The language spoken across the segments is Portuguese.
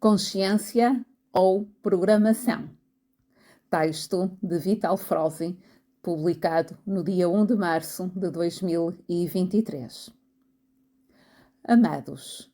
Consciência ou programação. Texto de Vital Frosi, publicado no dia 1 de março de 2023. Amados,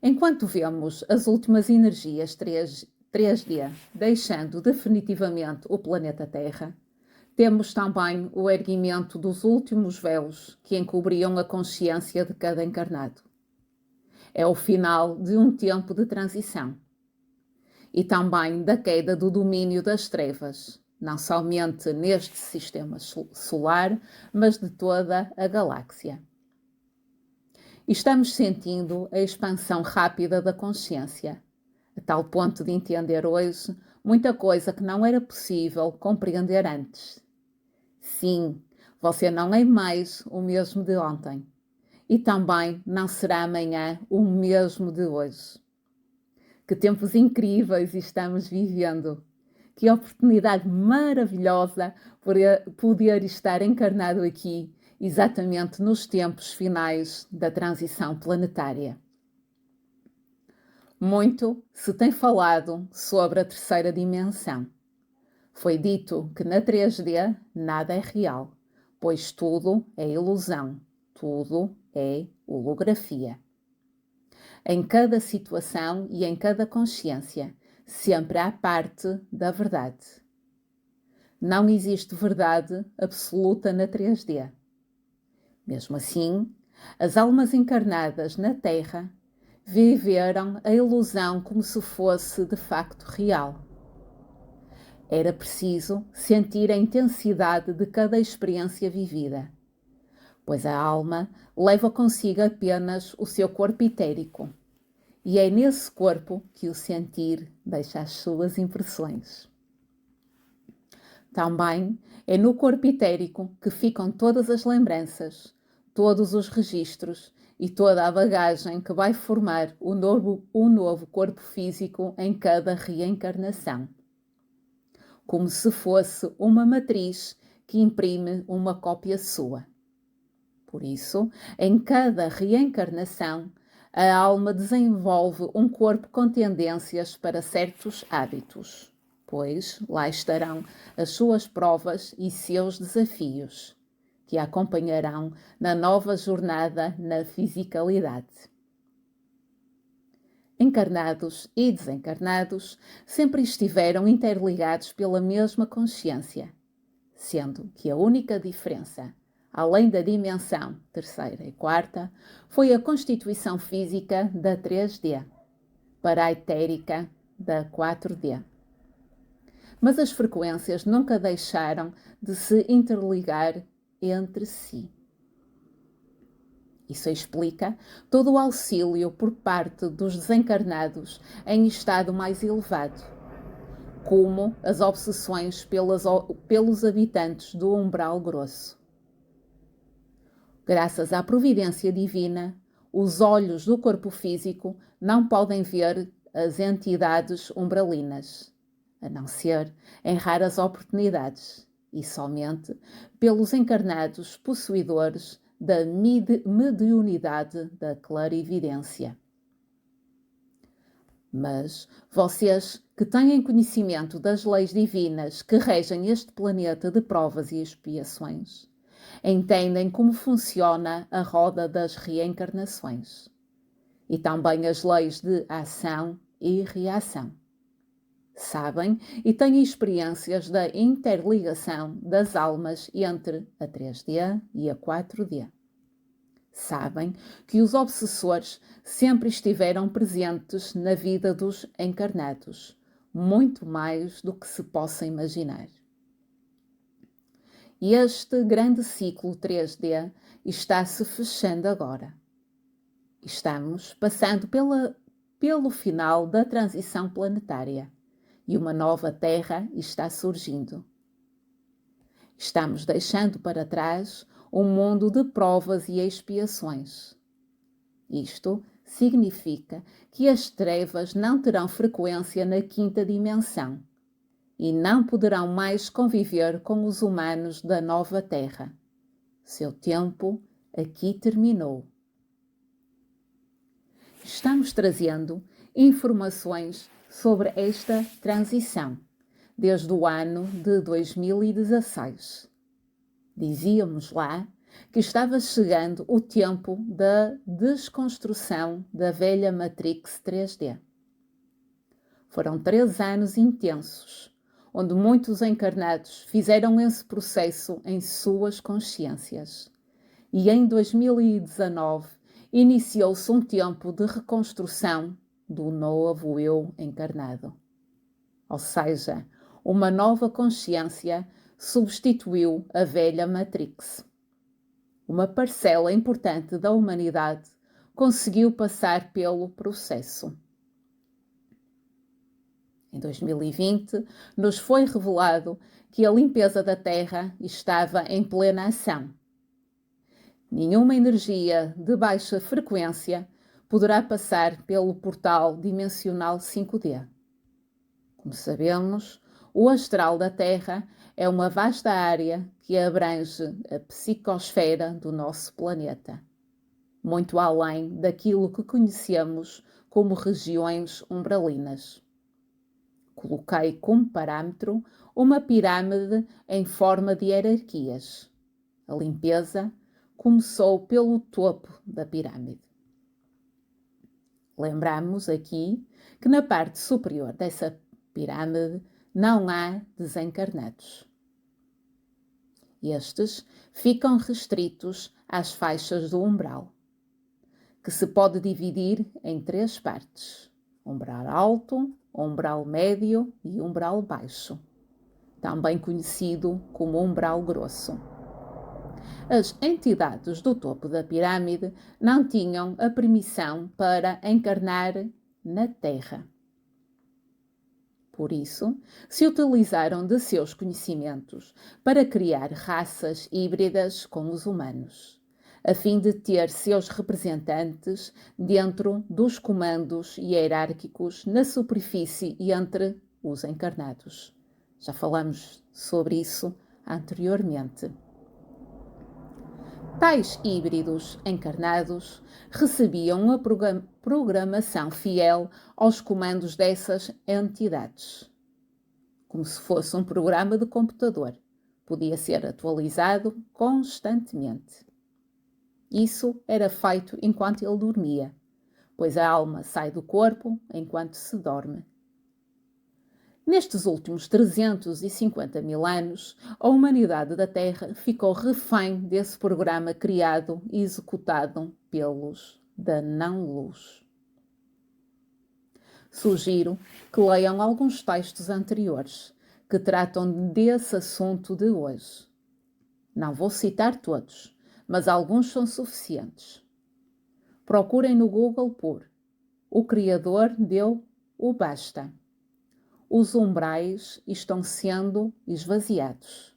enquanto vemos as últimas energias 3D deixando definitivamente o planeta Terra, temos também o erguimento dos últimos véus que encobriam a consciência de cada encarnado. É o final de um tempo de transição e também da queda do domínio das trevas, não somente neste sistema solar, mas de toda a galáxia. Estamos sentindo a expansão rápida da consciência, a tal ponto de entender hoje muita coisa que não era possível compreender antes. Sim, você não é mais o mesmo de ontem. E também não será amanhã o mesmo de hoje. Que tempos incríveis estamos vivendo! Que oportunidade maravilhosa poder estar encarnado aqui, exatamente nos tempos finais da transição planetária. Muito se tem falado sobre a terceira dimensão. Foi dito que na 3D nada é real, pois tudo é ilusão, tudo é holografia. Em cada situação e em cada consciência, sempre há parte da verdade. Não existe verdade absoluta na 3D. Mesmo assim, as almas encarnadas na Terra viveram a ilusão como se fosse de facto real. Era preciso sentir a intensidade de cada experiência vivida, pois a alma leva consigo apenas o seu corpo etérico, e é nesse corpo que o sentir deixa as suas impressões. Também é no corpo etérico que ficam todas as lembranças, todos os registros e toda a bagagem que vai formar o novo corpo físico em cada reencarnação. Como se fosse uma matriz que imprime uma cópia sua. Por isso, em cada reencarnação, a alma desenvolve um corpo com tendências para certos hábitos, pois lá estarão as suas provas e seus desafios, que a acompanharão na nova jornada na fisicalidade. Encarnados e desencarnados sempre estiveram interligados pela mesma consciência, sendo que a única diferença, além da dimensão terceira e quarta, foi a constituição física da 3D, para a etérica da 4D. Mas as frequências nunca deixaram de se interligar entre si. Isso explica todo o auxílio por parte dos desencarnados em estado mais elevado, como as obsessões pelos habitantes do umbral grosso. Graças à providência divina, os olhos do corpo físico não podem ver as entidades umbralinas, a não ser em raras oportunidades, e somente pelos encarnados possuidores da mediunidade da clarividência. Mas vocês que têm conhecimento das leis divinas que regem este planeta de provas e expiações, entendem como funciona a roda das reencarnações e também as leis de ação e reação. Sabem e têm experiências da interligação das almas entre a 3D e a 4D. Sabem que os obsessores sempre estiveram presentes na vida dos encarnados, muito mais do que se possa imaginar. E este grande ciclo 3D está se fechando agora. Estamos passando pelo final da transição planetária e uma nova Terra está surgindo. Estamos deixando para trás um mundo de provas e expiações. Isto significa que as trevas não terão frequência na quinta dimensão e não poderão mais conviver com os humanos da nova Terra. Seu tempo aqui terminou. Estamos trazendo informações sobre esta transição, desde o ano de 2016. Dizíamos lá que estava chegando o tempo da desconstrução da velha Matrix 3D. Foram 3 anos intensos, onde muitos encarnados fizeram esse processo em suas consciências. E em 2019 iniciou-se um tempo de reconstrução do novo eu encarnado. Ou seja, uma nova consciência substituiu a velha Matrix. Uma parcela importante da humanidade conseguiu passar pelo processo. Em 2020, nos foi revelado que a limpeza da Terra estava em plena ação. Nenhuma energia de baixa frequência poderá passar pelo portal dimensional 5D. Como sabemos, o astral da Terra é uma vasta área que abrange a psicosfera do nosso planeta, muito além daquilo que conhecemos como regiões umbralinas. Coloquei como parâmetro uma pirâmide em forma de hierarquias. A limpeza começou pelo topo da pirâmide. Lembramos aqui que na parte superior dessa pirâmide não há desencarnados. Estes ficam restritos às faixas do umbral, que se pode dividir em 3 partes: umbral alto, umbral médio e umbral baixo, também conhecido como umbral grosso. As entidades do topo da pirâmide não tinham a permissão para encarnar na Terra. Por isso, se utilizaram de seus conhecimentos para criar raças híbridas com os humanos, a fim de ter seus representantes dentro dos comandos hierárquicos na superfície e entre os encarnados. Já falamos sobre isso anteriormente. Tais híbridos encarnados recebiam uma programação fiel aos comandos dessas entidades, como se fosse um programa de computador. Podia ser atualizado constantemente. Isso era feito enquanto ele dormia, pois a alma sai do corpo enquanto se dorme. Nestes últimos 350 mil anos, a humanidade da Terra ficou refém desse programa criado e executado pelos da não-luz. Sugiro que leiam alguns textos anteriores que tratam desse assunto de hoje. Não vou citar todos, mas alguns são suficientes. Procurem no Google por "O Criador deu o basta". Os umbrais estão sendo esvaziados.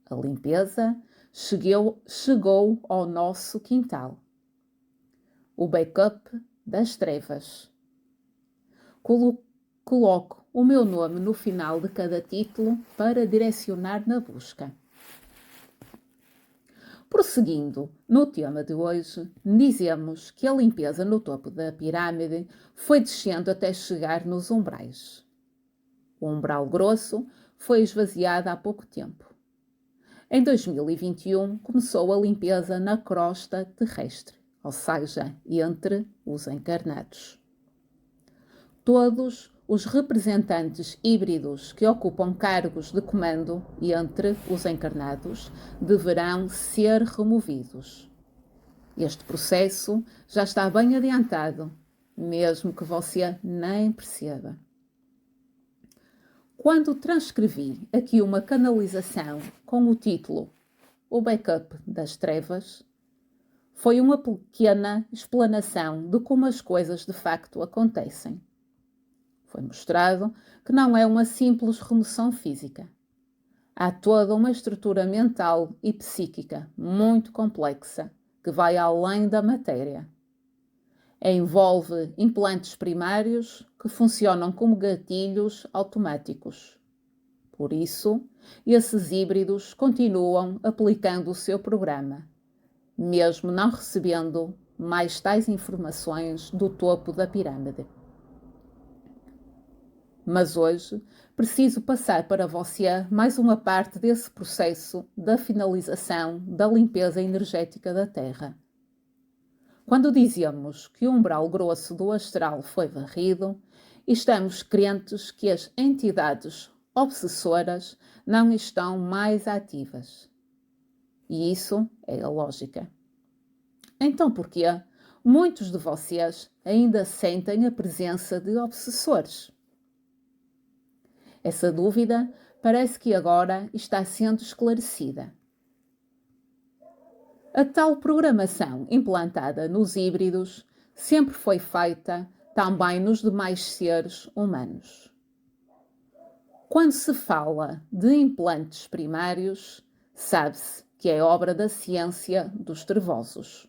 A limpeza chegou ao nosso quintal. O backup das trevas. Coloco o meu nome no final de cada título para direcionar na busca. Prosseguindo no tema de hoje, dizemos que a limpeza no topo da pirâmide foi descendo até chegar nos umbrais. O umbral grosso foi esvaziado há pouco tempo. Em 2021 começou a limpeza na crosta terrestre, ou seja, entre os encarnados. Todos os representantes híbridos que ocupam cargos de comando e entre os encarnados deverão ser removidos. Este processo já está bem adiantado, mesmo que você nem perceba. Quando transcrevi aqui uma canalização com o título "O Backup das Trevas", foi uma pequena explanação de como as coisas de facto acontecem. Foi mostrado que não é uma simples remoção física. Há toda uma estrutura mental e psíquica muito complexa que vai além da matéria. Envolve implantes primários que funcionam como gatilhos automáticos. Por isso, esses híbridos continuam aplicando o seu programa, mesmo não recebendo mais tais informações do topo da pirâmide. Mas hoje preciso passar para você mais uma parte desse processo da finalização da limpeza energética da Terra. Quando dizemos que o umbral grosso do astral foi varrido, estamos crentes que as entidades obsessoras não estão mais ativas. E isso é a lógica. Então porquê muitos de vocês ainda sentem a presença de obsessores? Essa dúvida parece que agora está sendo esclarecida. A tal programação implantada nos híbridos sempre foi feita também nos demais seres humanos. Quando se fala de implantes primários, sabe-se que é obra da ciência dos trevosos.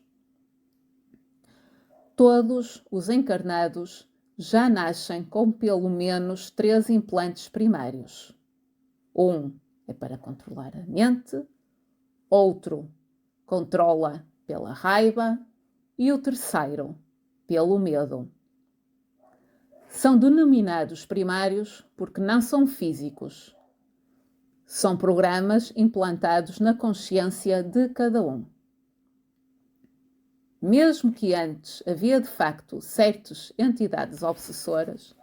Todos os encarnados já nascem com pelo menos 3 implantes primários. Um é para controlar a mente, outro controla pela raiva e o terceiro pelo medo. São denominados primários porque não são físicos. São programas implantados na consciência de cada um. Mesmo que antes havia de facto certas entidades obsessoras,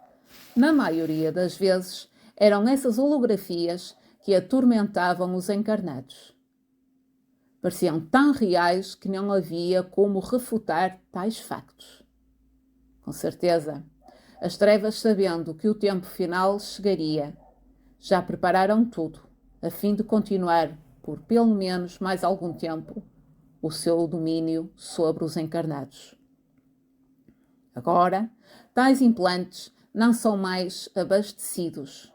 na maioria das vezes eram essas holografias que atormentavam os encarnados. Pareciam tão reais que não havia como refutar tais factos. Com certeza, as trevas, sabendo que o tempo final chegaria, já prepararam tudo, a fim de continuar, por pelo menos mais algum tempo, o seu domínio sobre os encarnados. Agora, tais implantes não são mais abastecidos,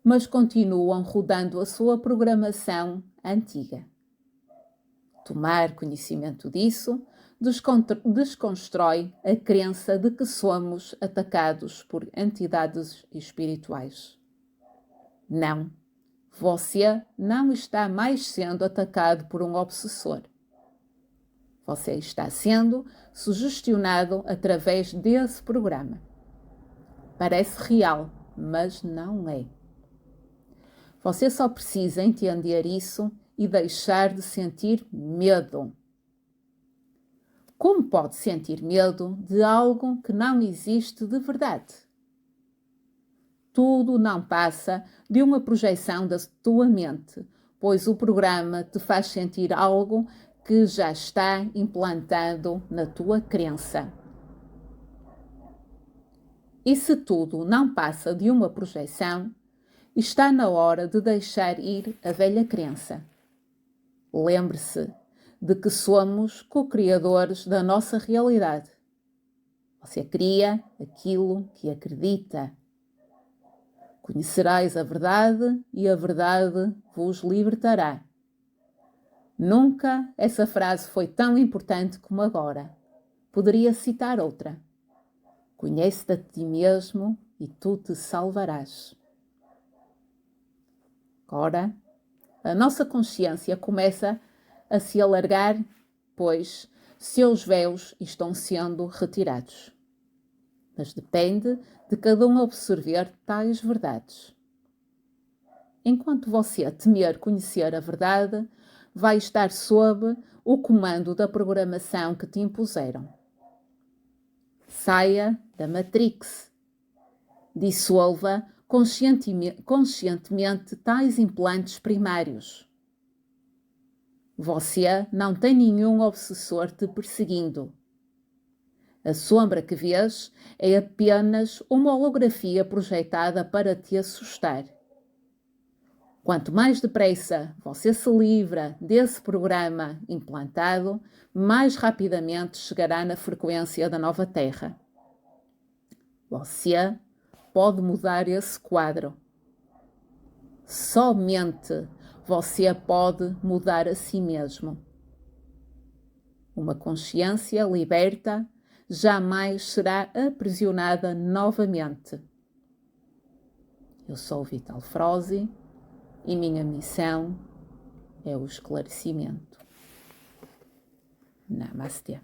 mas continuam rodando a sua programação antiga. Tomar conhecimento disso desconstrói a crença de que somos atacados por entidades espirituais. Não, você não está mais sendo atacado por um obsessor. Você está sendo sugestionado através desse programa. Parece real, mas não é. Você só precisa entender isso e deixar de sentir medo. Como pode sentir medo de algo que não existe de verdade? Tudo não passa de uma projeção da tua mente, pois o programa te faz sentir algo que já está implantado na tua crença. E se tudo não passa de uma projeção, está na hora de deixar ir a velha crença. Lembre-se de que somos co-criadores da nossa realidade. Você cria aquilo que acredita. Conhecereis a verdade e a verdade vos libertará. Nunca essa frase foi tão importante como agora. Poderia citar outra. Conhece-te a ti mesmo e tu te salvarás. Agora, a nossa consciência começa a se alargar, pois seus véus estão sendo retirados. Mas depende de cada um absorver tais verdades. Enquanto você temer conhecer a verdade, vai estar sob o comando da programação que te impuseram. Saia da Matrix. Dissolva conscientemente tais implantes primários. Você não tem nenhum obsessor te perseguindo. A sombra que vês é apenas uma holografia projetada para te assustar. Quanto mais depressa você se livra desse programa implantado, mais rapidamente chegará na frequência da nova Terra. Você pode mudar esse quadro. Somente você pode mudar a si mesmo. Uma consciência liberta jamais será aprisionada novamente. Eu sou Vital Frosi e minha missão é o esclarecimento. Namastê.